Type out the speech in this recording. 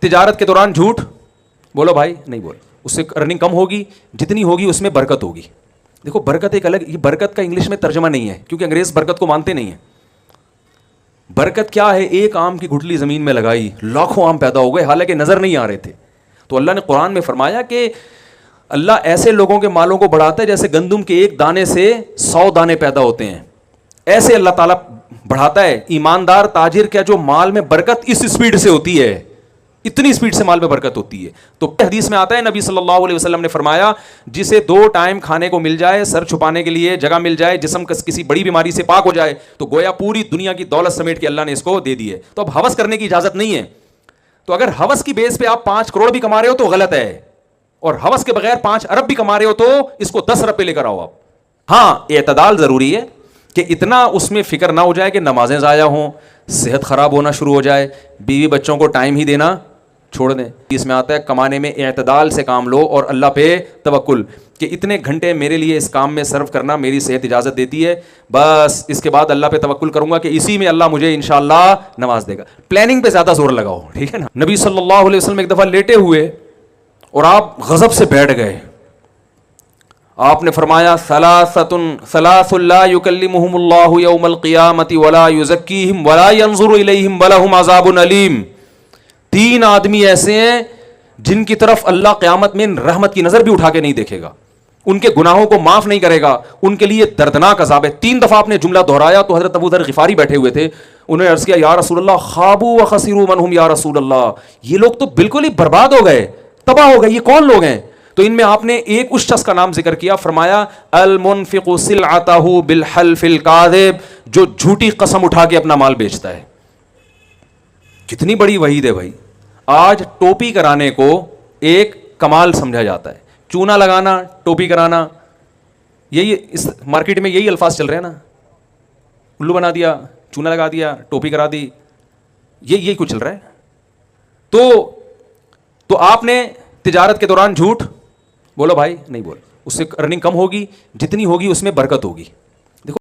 تجارت کے دوران جھوٹ بولو بھائی نہیں بول, اس سے ارننگ کم ہوگی, جتنی ہوگی اس میں برکت ہوگی. دیکھو برکت ایک الگ, یہ برکت کا انگلش میں ترجمہ نہیں ہے کیونکہ انگریز برکت کو مانتے نہیں ہیں. برکت کیا ہے؟ ایک آم کی گٹھلی زمین میں لگائی, لاکھوں آم پیدا ہو گئے حالانکہ نظر نہیں آ رہے تھے. تو اللہ نے قرآن میں فرمایا کہ اللہ ایسے لوگوں کے مالوں کو بڑھاتا ہے جیسے گندم کے ایک دانے سے 100 دانے پیدا ہوتے ہیں, ایسے اللہ تعالیٰ بڑھاتا ہے. ایماندار تاجر کیا جو مال میں برکت اس سپیڈ سے ہوتی ہے, اتنی سپیڈ سے مال میں برکت ہوتی ہے. تو حدیث میں آتا ہے نبی صلی اللہ علیہ وسلم نے فرمایا جسے 2 ٹائم کھانے کو مل جائے, سر چھپانے کے لیے جگہ مل جائے, جسم کسی بڑی بیماری سے پاک ہو جائے, تو گویا پوری دنیا کی دولت سمیٹ کے اللہ نے اس کو دے دی ہے. تو اب ہوس کرنے کی اجازت نہیں ہے. تو اگر ہوس کی بیس پہ آپ 5 کروڑ بھی کما رہے ہو تو غلط ہے, اور ہوس کے بغیر 5 ارب بھی کما رہے ہو تو اس کو 10 ارب پہ لے کر آؤ آپ. ہاں اعتدال ضروری ہے کہ اتنا اس میں فکر نہ ہو جائے کہ نمازیں ضائع ہوں, صحت خراب ہونا شروع ہو جائے, بیوی بچوں کو ٹائم ہی دینا چھوڑ دیں. اس میں آتا ہے کمانے میں اعتدال سے کام لو اور اللہ پہ توکل, کہ اتنے گھنٹے میرے لیے اس کام میں صرف کرنا میری صحت اجازت دیتی ہے, بس اس کے بعد اللہ پہ توکل کروں گا کہ اسی میں اللہ مجھے انشاءاللہ نواز دے گا. پلاننگ پہ زیادہ زور لگاؤ, ٹھیک ہے نا. نبی صلی اللہ علیہ وسلم ایک دفعہ لیٹے ہوئے اور آپ غضب سے بیٹھ گئے. آپ نے فرمایا ثلاث لا یکلمہم اللہ یوم القیامۃ ولا یزکیہم ولا ینظر الیہم ولہم عذاب علیم. 3 آدمی ایسے ہیں جن کی طرف اللہ قیامت میں رحمت کی نظر بھی اٹھا کے نہیں دیکھے گا, ان کے گناہوں کو معاف نہیں کرے گا, ان کے لیے دردناک عذاب ہے. 3 دفعہ آپ نے جملہ دہرایا تو حضرت ابو ذر غفاری بیٹھے ہوئے تھے, انہوں نے عرض کیا یا رسول اللہ خابوا وخسروا من هم یا رسول اللہ, یہ لوگ تو بالکل ہی برباد ہو گئے, تباہ ہو گئے, یہ کون لوگ ہیں؟ تو ان میں آپ نے ایک اس شخص کا نام ذکر کیا, فرمایا المنفق سلعتہ بالحلف الکاذب, جو جھوٹی قسم اٹھا کے اپنا مال بیچتا ہے. کتنی بڑی وعید ہے بھائی. آج ٹوپی کرانے کو ایک کمال سمجھا جاتا ہے, چونا لگانا, ٹوپی کرانا, یہی اس مارکیٹ میں یہی الفاظ چل رہے ہیں نا, الو بنا دیا, چونا لگا دیا, ٹوپی کرا دی, یہی کچھ چل رہا ہے. تو آپ نے تجارت کے دوران جھوٹ بولو بھائی نہیں بول, اس سے ارننگ کم ہوگی, جتنی ہوگی اس میں برکت ہوگی.